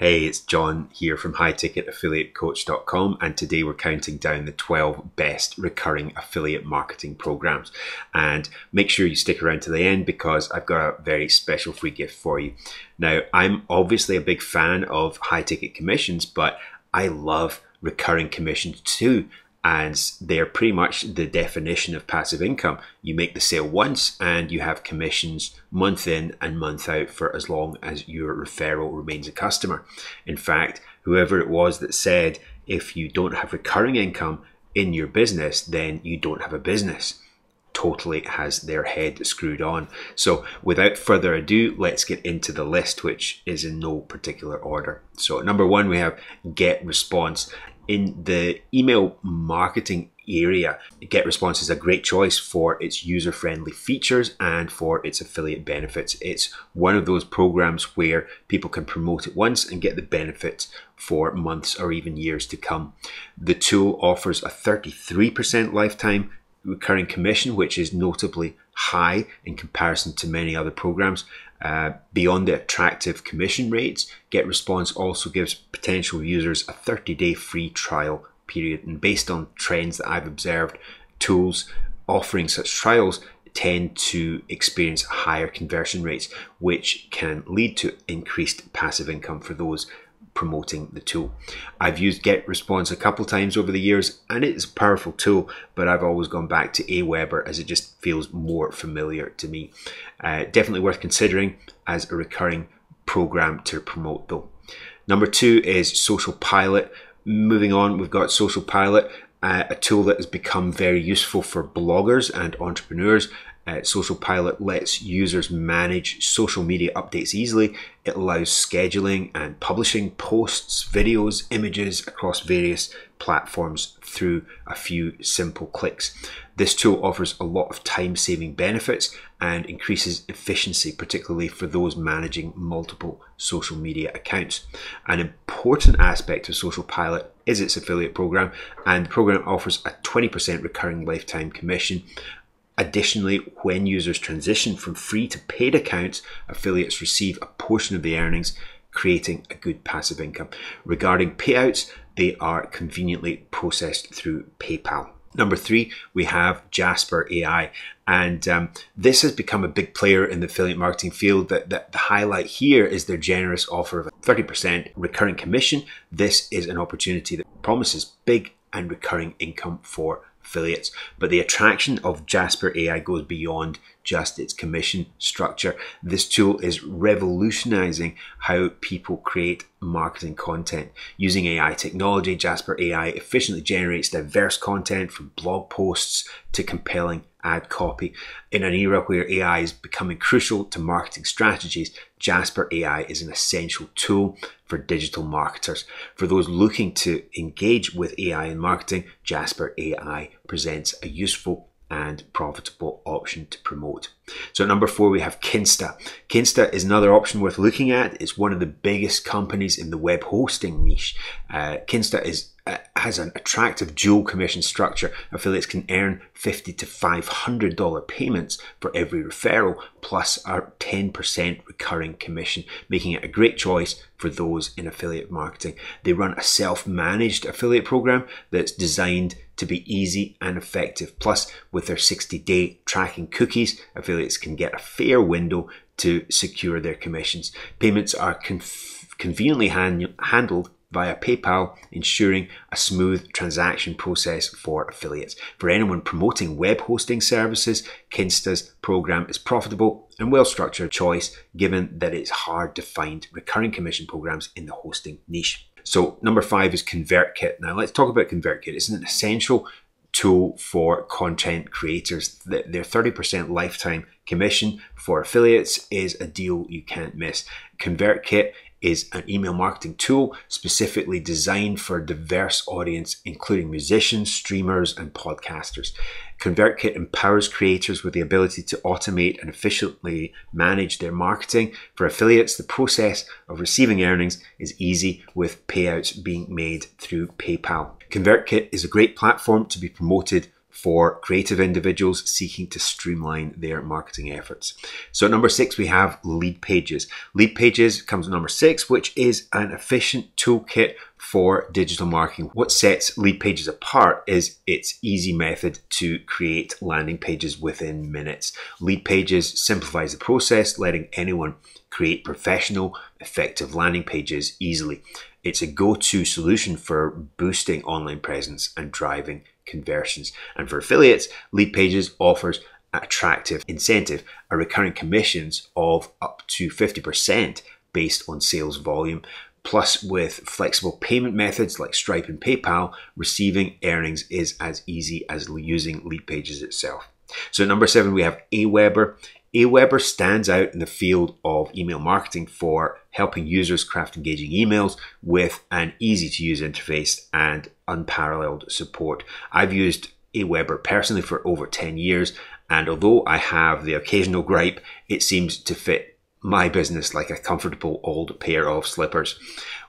Hey, it's John here from highticketaffiliatecoach.com, and today we're counting down the 12 best recurring affiliate marketing programs. And make sure you stick around to the end because I've got a very special free gift for you. Now, I'm obviously a big fan of high ticket commissions, but I love recurring commissions too. And they're pretty much the definition of passive income. You make the sale once and you have commissions month in and month out for as long as your referral remains a customer. In fact, whoever it was that said, if you don't have recurring income in your business, then you don't have a business, totally has their head screwed on. So without further ado, let's get into the list, which is in no particular order. So at number one, we have GetResponse. In the email marketing area, GetResponse is a great choice for its user-friendly features and for its affiliate benefits. It's one of those programs where people can promote it once and get the benefits for months or even years to come. The tool offers a 33% lifetime recurring commission, which is notably high in comparison to many other programs. Beyond the attractive commission rates, GetResponse also gives potential users a 30-day free trial period. And based on trends that I've observed, tools offering such trials tend to experience higher conversion rates, which can lead to increased passive income for those promoting the tool. I've used GetResponse a couple times over the years and it's a powerful tool, but I've always gone back to Aweber as it just feels more familiar to me. Definitely worth considering as a recurring program to promote though. Number two is Social Pilot. Moving on, we've got Social Pilot, a tool that has become very useful for bloggers and entrepreneurs. Social Pilot lets users manage social media updates easily. It allows scheduling and publishing posts, videos, images across various platforms through a few simple clicks. This tool offers a lot of time-saving benefits and increases efficiency, particularly for those managing multiple social media accounts. An important aspect of Social Pilot is its affiliate program, and the program offers a 20% recurring lifetime commission. Additionally, when users transition from free to paid accounts, affiliates receive a portion of the earnings, creating a good passive income. Regarding payouts, they are conveniently processed through PayPal. Number three, we have Jasper AI, and this has become a big player in the affiliate marketing field. The highlight here is their generous offer of a 30% recurring commission. This is an opportunity that promises big and recurring income for affiliates, but the attraction of Jasper AI goes beyond just its commission structure. This tool is revolutionizing how people create marketing content. Using AI technology, Jasper AI efficiently generates diverse content from blog posts to compelling ad copy. In an era where AI is becoming crucial to marketing strategies, Jasper AI is an essential tool for digital marketers. For those looking to engage with AI in marketing, Jasper AI presents a useful and profitable option to promote. So at number four, we have Kinsta. Kinsta is another option worth looking at. It's one of the biggest companies in the web hosting niche. Kinsta has an attractive dual commission structure. Affiliates can earn $50 to $500 payments for every referral, plus a 10% recurring commission, making it a great choice for those in affiliate marketing. They run a self-managed affiliate program that's designed to be easy and effective. Plus, with their 60-day tracking cookies, affiliates can get a fair window to secure their commissions. Payments are conveniently handled via PayPal, ensuring a smooth transaction process for affiliates. For anyone promoting web hosting services, Kinsta's program is profitable and well-structured choice, given that it's hard to find recurring commission programs in the hosting niche. So number five is ConvertKit. Now let's talk about ConvertKit. It's an essential tool for content creators. Their 30% lifetime commission for affiliates is a deal you can't miss. ConvertKit is an email marketing tool specifically designed for a diverse audience, including musicians, streamers, and podcasters. ConvertKit empowers creators with the ability to automate and efficiently manage their marketing. For affiliates, the process of receiving earnings is easy, with payouts being made through PayPal. ConvertKit is a great platform to be promoted for creative individuals seeking to streamline their marketing efforts. So at number 6, we have Lead Pages. Lead Pages comes at number 6, which is an efficient toolkit for digital marketing. What sets Lead Pages apart is its easy method to create landing pages within minutes. Lead Pages simplifies the process, letting anyone create professional, effective landing pages easily. It's a go-to solution for boosting online presence and driving conversions. And for affiliates, Lead Pages offers an attractive incentive, a recurring commissions of up to 50% based on sales volume. Plus, with flexible payment methods like Stripe and PayPal, receiving earnings is as easy as using Lead Pages itself. So at number 7, we have Aweber. Aweber stands out in the field of email marketing for helping users craft engaging emails with an easy-to-use interface and unparalleled support. I've used Aweber personally for over 10 years, and although I have the occasional gripe, it seems to fit my business like a comfortable old pair of slippers.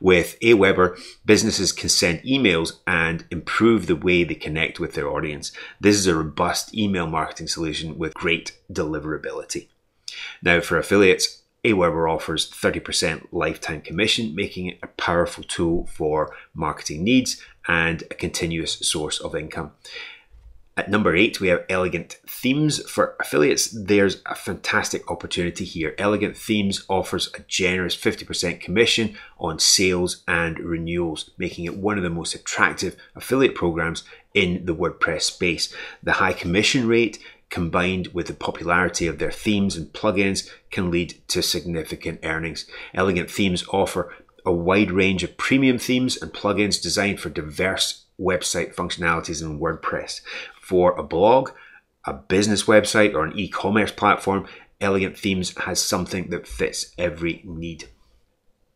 With Aweber, businesses can send emails and improve the way they connect with their audience. This is a robust email marketing solution with great deliverability. Now, for affiliates, Aweber offers 30% lifetime commission, making it a powerful tool for marketing needs and a continuous source of income. At number 8, we have Elegant Themes. For affiliates, there's a fantastic opportunity here. Elegant Themes offers a generous 50% commission on sales and renewals, making it one of the most attractive affiliate programs in the WordPress space. The high commission rate, combined with the popularity of their themes and plugins, can lead to significant earnings. Elegant Themes offer a wide range of premium themes and plugins designed for diverse website functionalities in WordPress. For a blog, a business website, or an e-commerce platform, Elegant Themes has something that fits every need.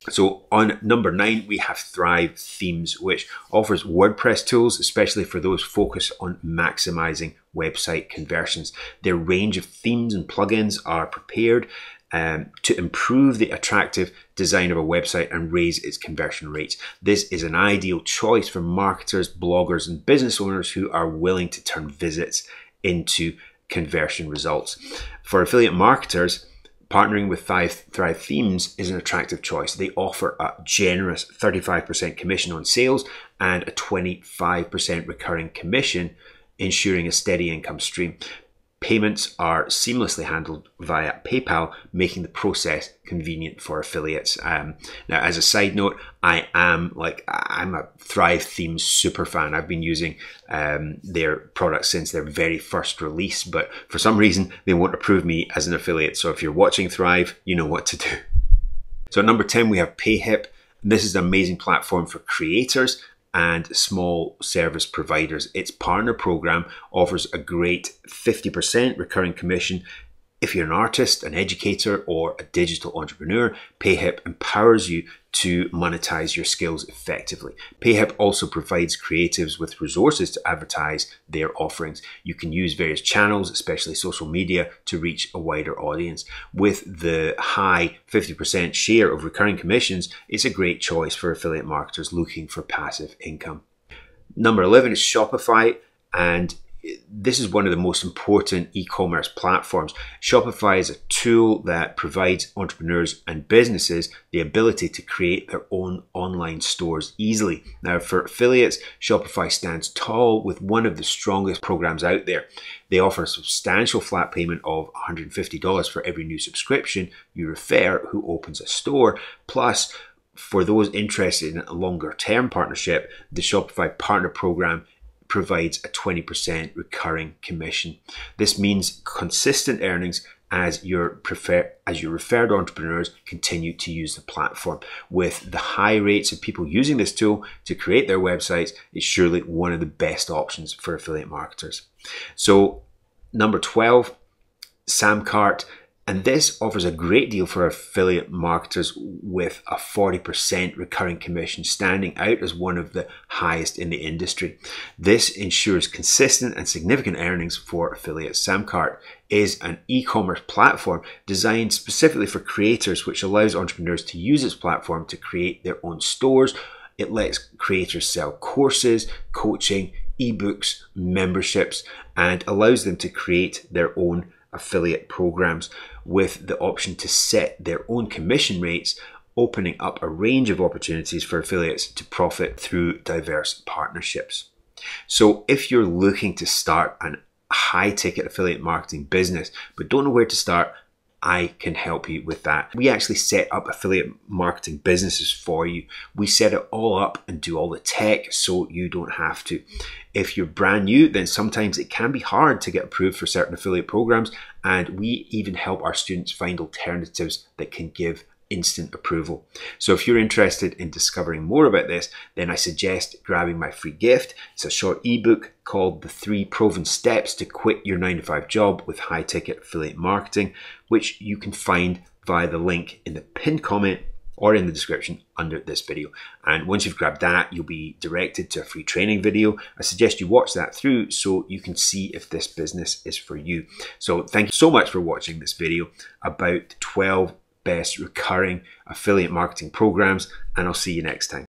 So on number 9, we have Thrive Themes, which offers WordPress tools, especially for those focused on maximizing website conversions. Their range of themes and plugins are prepared to improve the attractive design of a website and raise its conversion rates. This is an ideal choice for marketers, bloggers, and business owners who are willing to turn visits into conversion results. For affiliate marketers, partnering with Thrive Themes is an attractive choice. They offer a generous 35% commission on sales and a 25% recurring commission, ensuring a steady income stream. Payments are seamlessly handled via PayPal, making the process convenient for affiliates. Now, as a side note, I'm a Thrive Themes super fan. I've been using their products since their very first release, but for some reason, they won't approve me as an affiliate. So if you're watching Thrive, you know what to do. So at number 10, we have PayHip. This is an amazing platform for creators and small service providers. Its partner program offers a great 50% recurring commission. If you're an artist, an educator, or a digital entrepreneur, PayHip empowers you to monetize your skills effectively. PayHip also provides creatives with resources to advertise their offerings. You can use various channels, especially social media, to reach a wider audience. With the high 50% share of recurring commissions, it's a great choice for affiliate marketers looking for passive income. Number 11 is Shopify, and this is one of the most important e-commerce platforms. Shopify is a tool that provides entrepreneurs and businesses the ability to create their own online stores easily. Now, for affiliates, Shopify stands tall with one of the strongest programs out there. They offer a substantial flat payment of $150 for every new subscription you refer who opens a store. Plus, for those interested in a longer term partnership, the Shopify Partner Program provides a 20% recurring commission. This means consistent earnings as your referred entrepreneurs continue to use the platform. With the high rates of people using this tool to create their websites, it's surely one of the best options for affiliate marketers. So number 12, Samcart. And this offers a great deal for affiliate marketers with a 40% recurring commission, standing out as one of the highest in the industry. This ensures consistent and significant earnings for affiliates. Samcart is an e-commerce platform designed specifically for creators, which allows entrepreneurs to use its platform to create their own stores. It lets creators sell courses, coaching, ebooks, memberships, and allows them to create their own affiliate programs with the option to set their own commission rates, opening up a range of opportunities for affiliates to profit through diverse partnerships. So if you're looking to start a high ticket affiliate marketing business but don't know where to start, I can help you with that. We actually set up affiliate marketing businesses for you. We set it all up and do all the tech so you don't have to. If you're brand new, then sometimes it can be hard to get approved for certain affiliate programs, and we even help our students find alternatives that can give instant approval. So if you're interested in discovering more about this, then I suggest grabbing my free gift. It's a short ebook called The 3 Proven Steps to Quit Your 9-to-5 Job with High Ticket Affiliate Marketing, which you can find via the link in the pinned comment or in the description under this video. And once you've grabbed that, you'll be directed to a free training video. I suggest you watch that through so you can see if this business is for you. So thank you so much for watching this video about 12 best recurring affiliate marketing programs, and I'll see you next time.